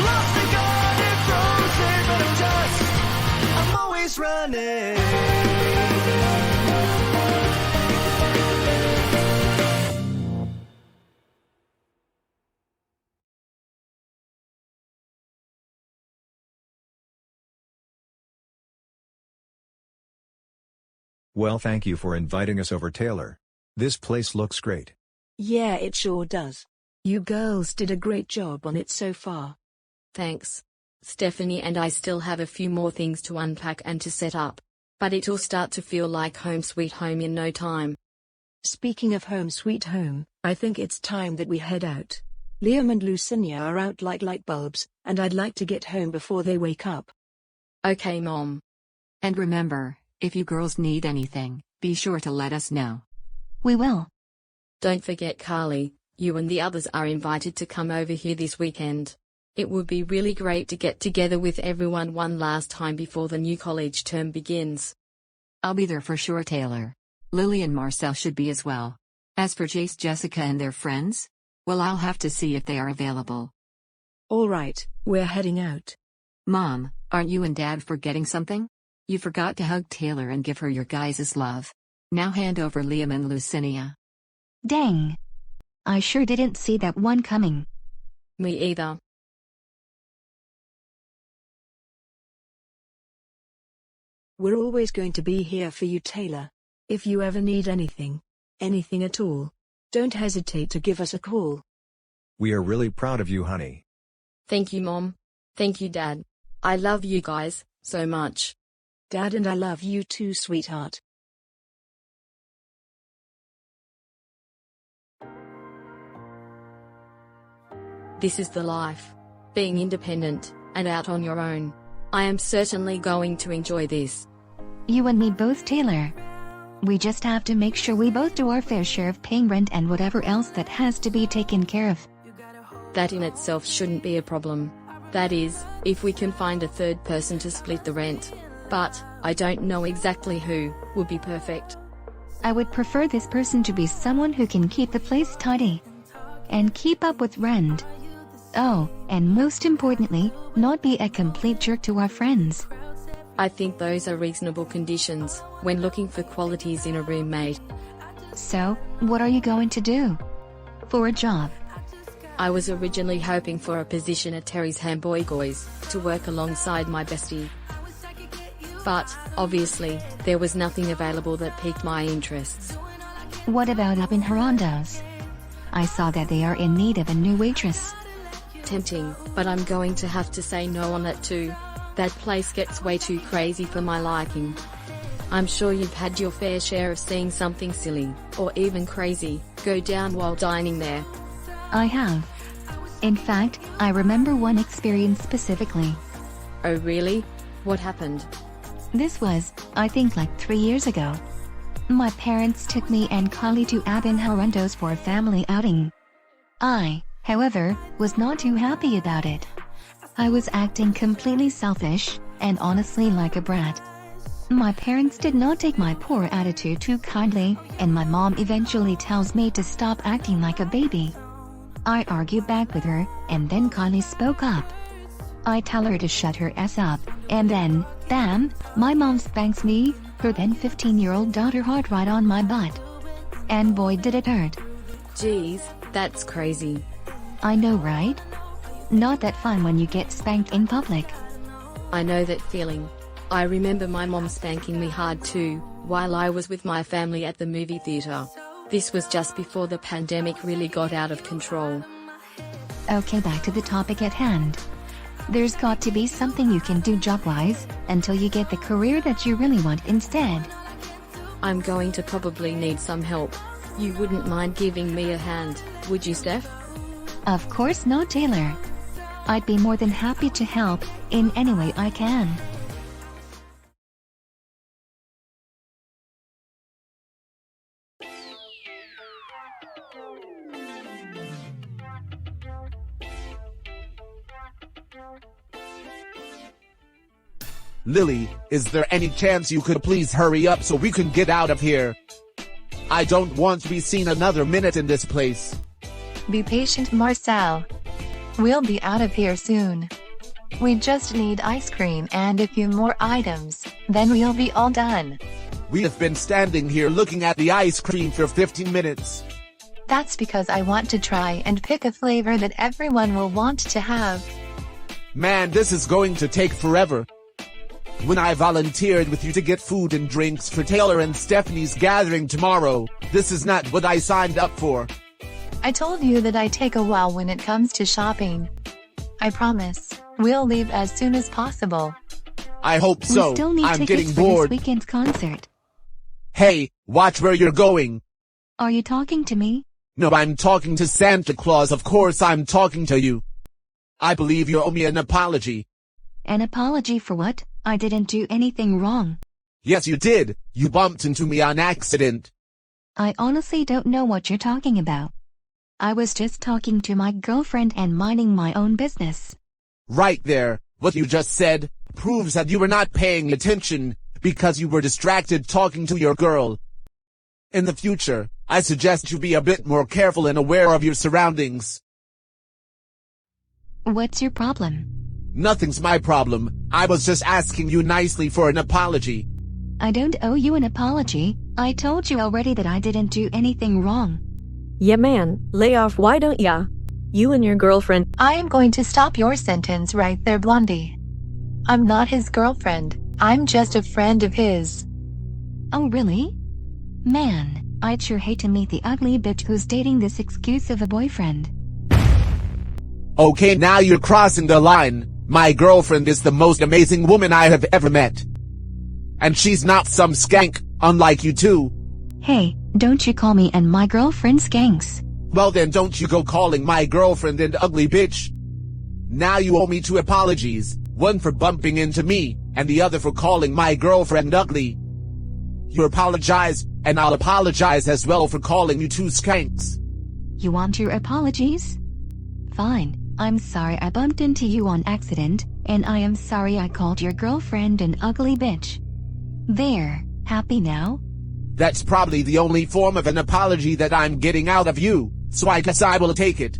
Lost and gone and frozen, but I'm always running. Well, thank you for inviting us over, Taylor. This place looks great. Yeah, it sure does. You girls did a great job on it so far. Thanks. Stephanie and I still have a few more things to unpack and to set up. But it'll start to feel like home sweet home in no time. Speaking of home sweet home, I think it's time that we head out. Liam and Lucinia are out like light bulbs, and I'd like to get home before they wake up. Okay, Mom. And remember, if you girls need anything, be sure to let us know. We will. Don't forget, Carly, you and the others are invited to come over here this weekend. It would be really great to get together with everyone one last time before the new college term begins. I'll be there for sure, Taylor. Lily and Marcel should be as well. As for Jace, Jessica and their friends, well, I'll have to see if they are available. All right, we're heading out. Mom, aren't you and Dad forgetting something? You forgot to hug Taylor and give her your guys' love. Now hand over Liam and Lucinia. Dang. I sure didn't see that one coming. Me either. We're always going to be here for you, Taylor. If you ever need anything at all, don't hesitate to give us a call. We are really proud of you, honey. Thank you, Mom. Thank you, Dad. I love you guys so much. Dad, and I love you too, sweetheart. This is the life. Being independent, and out on your own. I am certainly going to enjoy this. You and me both, Taylor. We just have to make sure we both do our fair share of paying rent and whatever else that has to be taken care of. That in itself shouldn't be a problem. That is, if we can find a third person to split the rent. But, I don't know exactly who would be perfect. I would prefer this person to be someone who can keep the place tidy. And keep up with rent. Oh, and most importantly, not be a complete jerk to our friends. I think those are reasonable conditions when looking for qualities in a roommate. So, what are you going to do? For a job? I was originally hoping for a position at Terry's Hamburgers to work alongside my bestie. But, obviously, there was nothing available that piqued my interests. What about up in Gerondo's? I saw that they are in need of a new waitress. Tempting, but I'm going to have to say no on that too. That place gets way too crazy for my liking. I'm sure you've had your fair share of seeing something silly, or even crazy, go down while dining there. I have. In fact, I remember one experience specifically. Oh really? What happened? This was, I think, like 3 years ago. My parents took me and Carly to Abin Gerondo's for a family outing. I, however, was not too happy about it. I was acting completely selfish, and honestly like a brat. My parents did not take my poor attitude too kindly, and my mom eventually tells me to stop acting like a baby. I argue back with her, and then Carly spoke up. I tell her to shut her ass up, and then, bam, my mom spanks me, her then 15-year-old daughter hard right on my butt. And boy did it hurt. Jeez, that's crazy. I know, right? Not that fun when you get spanked in public. I know that feeling. I remember my mom spanking me hard too, while I was with my family at the movie theater. This was just before the pandemic really got out of control. Okay, back to the topic at hand. There's got to be something you can do job-wise, until you get the career that you really want instead. I'm going to probably need some help. You wouldn't mind giving me a hand, would you, Steph? Of course not, Taylor. I'd be more than happy to help, in any way I can. Lily, is there any chance you could please hurry up so we can get out of here? I don't want to be seen another minute in this place. Be patient, Marcel. We'll be out of here soon. We just need ice cream and a few more items, then we'll be all done. We have been standing here looking at the ice cream for 15 minutes. That's because I want to try and pick a flavor that everyone will want to have. Man, this is going to take forever. When I volunteered with you to get food and drinks for Taylor and Stephanie's gathering tomorrow, this is not what I signed up for. I told you that I take a while when it comes to shopping. I promise, we'll leave as soon as possible. I hope so. We still need I'm tickets getting for bored. this weekend's concert. Hey, watch where you're going. Are you talking to me? No, I'm talking to Santa Claus. Of course I'm talking to you. I believe you owe me an apology. An apology for what? I didn't do anything wrong. Yes, you did. You bumped into me on accident. I honestly don't know what you're talking about. I was just talking to my girlfriend and minding my own business. Right there, what you just said proves that you were not paying attention because you were distracted talking to your girl. In the future, I suggest you be a bit more careful and aware of your surroundings. What's your problem? Nothing's my problem. I was just asking you nicely for an apology. I don't owe you an apology. I told you already that I didn't do anything wrong. Yeah man, lay off why don't ya? You and your girlfriend. I am going to stop your sentence right there, Blondie. I'm not his girlfriend. I'm just a friend of his. Oh really? Man, I'd sure hate to meet the ugly bitch who's dating this excuse of a boyfriend. Okay, now you're crossing the line. My girlfriend is the most amazing woman I have ever met. And she's not some skank, unlike you two. Hey, don't you call me and my girlfriend skanks. Well then don't you go calling my girlfriend an ugly bitch. Now you owe me 2 apologies, one for bumping into me, and the other for calling my girlfriend ugly. You apologize, and I'll apologize as well for calling you 2 skanks. You want your apologies? Fine, I'm sorry I bumped into you on accident, and I am sorry I called your girlfriend an ugly bitch. There, happy now? That's probably the only form of an apology that I'm getting out of you, so I guess I will take it.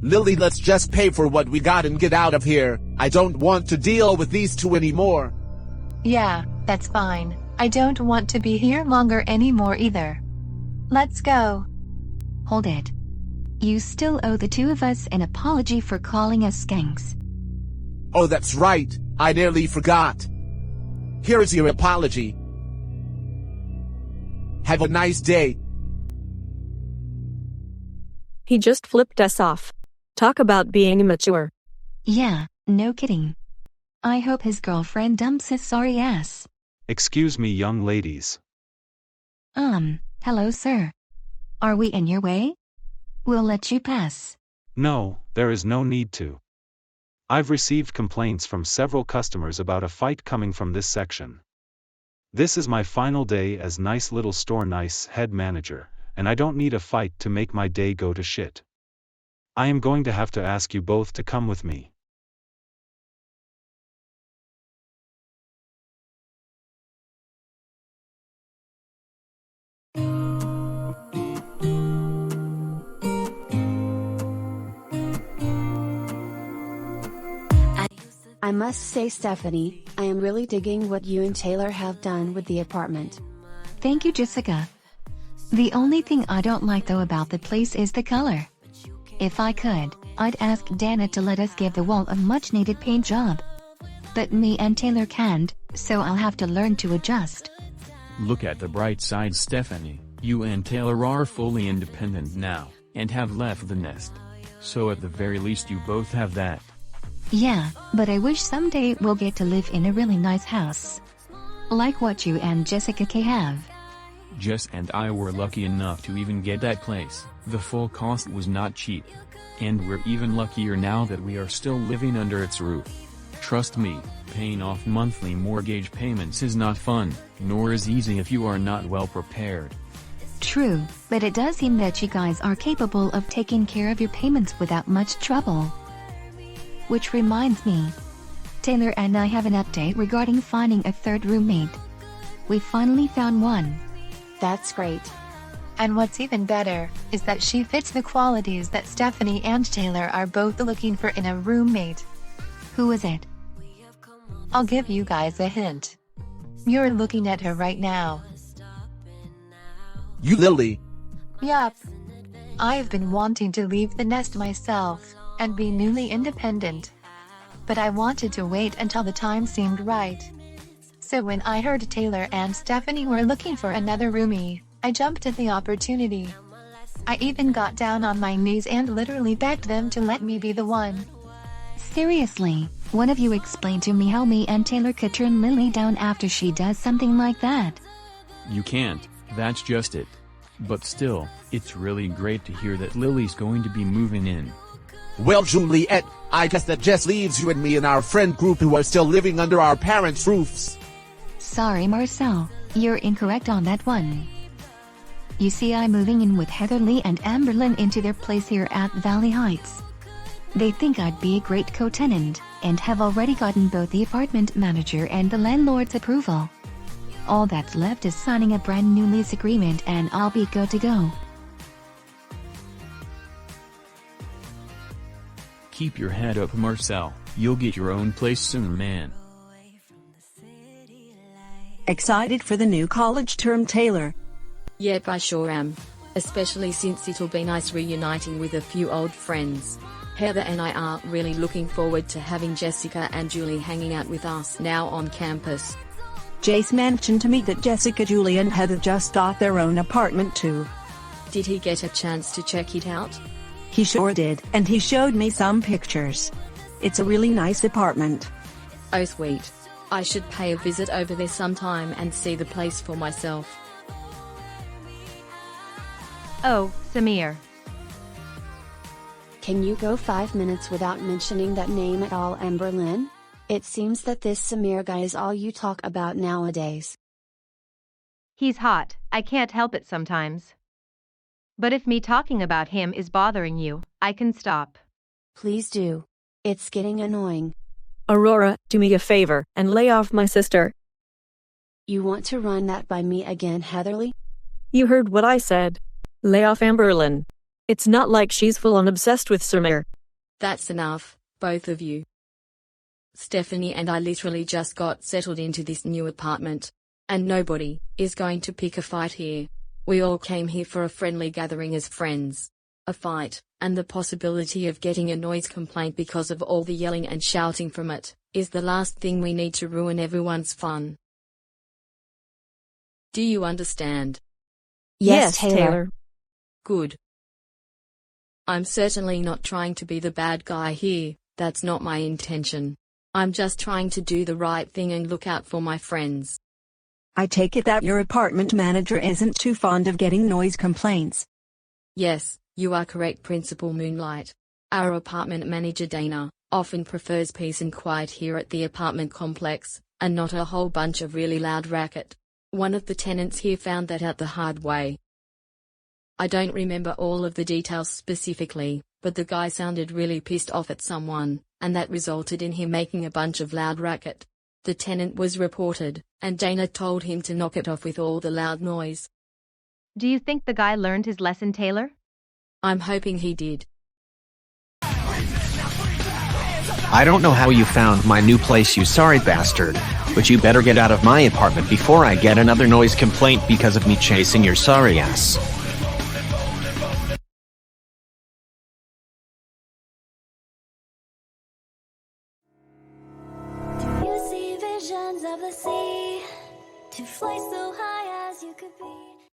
Lily, let's just pay for what we got and get out of here. I don't want to deal with these 2 anymore. Yeah, that's fine. I don't want to be here longer anymore either. Let's go. Hold it. You still owe the 2 of us an apology for calling us skanks. Oh, that's right. I nearly forgot. Here's your apology. Have a nice day. He just flipped us off. Talk about being immature. Yeah, no kidding. I hope his girlfriend dumps his sorry ass. Excuse me, young ladies. Hello sir. Are we in your way? We'll let you pass. No, there is no need to. I've received complaints from several customers about a fight coming from this section. This is my final day as nice little store nice head manager, and I don't need a fight to make my day go to shit. I am going to have to ask you both to come with me. I must say, Stephanie, I am really digging what you and Taylor have done with the apartment. Thank you, Jessica. The only thing I don't like though about the place is the color. If I could, I'd ask Dana to let us give the wall a much needed paint job. But me and Taylor can't, so I'll have to learn to adjust. Look at the bright side, Stephanie. You and Taylor are fully independent now, and have left the nest. So at the very least you both have that. Yeah, but I wish someday we'll get to live in a really nice house. Like what you and Jessica K have. Jess and I were lucky enough to even get that place. The full cost was not cheap. And we're even luckier now that we are still living under its roof. Trust me, paying off monthly mortgage payments is not fun, nor is easy if you are not well prepared. True, but it does seem that you guys are capable of taking care of your payments without much trouble. Which reminds me, Taylor and I have an update regarding finding a 3rd roommate. We finally found one. That's great. And what's even better, is that she fits the qualities that Stephanie and Taylor are both looking for in a roommate. Who is it? I'll give you guys a hint. You're looking at her right now. You Lily. Yup. I've been wanting to leave the nest myself, and be newly independent. But I wanted to wait until the time seemed right. So when I heard Taylor and Stephanie were looking for another roomie, I jumped at the opportunity. I even got down on my knees and literally begged them to let me be the one. Seriously, one of you explain to me how me and Taylor could turn Lily down after she does something like that. You can't, that's just it. But still, it's really great to hear that Lily's going to be moving in. Well, Juliet, I guess that just leaves you and me and our friend group who are still living under our parents' roofs. Sorry Marcel, you're incorrect on that one. You see, I'm moving in with Heatherly and Amberlyn into their place here at Valley Heights. They think I'd be a great co-tenant, and have already gotten both the apartment manager and the landlord's approval. All that's left is signing a brand new lease agreement and I'll be good to go. Keep your head up, Marcel, you'll get your own place soon, man. Excited for the new college term, Taylor? Yep, I sure am. Especially since it'll be nice reuniting with a few old friends. Heather and I are really looking forward to having Jessica and Julie hanging out with us now on campus. Jace mentioned to me that Jessica, Julie and Heather just got their own apartment too. Did he get a chance to check it out? He sure did, and he showed me some pictures. It's a really nice apartment. Oh sweet. I should pay a visit over there sometime and see the place for myself. Oh, Samir. Can you go 5 minutes without mentioning that name at all, Amberlyn? It seems that this Samir guy is all you talk about nowadays. He's hot, I can't help it sometimes. But if me talking about him is bothering you, I can stop. Please do. It's getting annoying. Aurora, do me a favor and lay off my sister. You want to run that by me again, Heatherly? You heard what I said. Lay off Amberlyn. It's not like she's full-on obsessed with Samir. That's enough, both of you. Stephanie and I literally just got settled into this new apartment. And nobody is going to pick a fight here. We all came here for a friendly gathering as friends. A fight, and the possibility of getting a noise complaint because of all the yelling and shouting from it, is the last thing we need to ruin everyone's fun. Do you understand? Yes, Taylor. Good. I'm certainly not trying to be the bad guy here, that's not my intention. I'm just trying to do the right thing and look out for my friends. I take it that your apartment manager isn't too fond of getting noise complaints. Yes, you are correct, Principal Moonlight. Our apartment manager Dana often prefers peace and quiet here at the apartment complex, and not a whole bunch of really loud racket. One of the tenants here found that out the hard way. I don't remember all of the details specifically, but the guy sounded really pissed off at someone, and that resulted in him making a bunch of loud racket. The tenant was reported, and Dana told him to knock it off with all the loud noise. Do you think the guy learned his lesson, Taylor? I'm hoping he did. I don't know how you found my new place, you sorry bastard, but you better get out of my apartment before I get another noise complaint because of me chasing your sorry ass. Of the sea, to fly so high as you could be.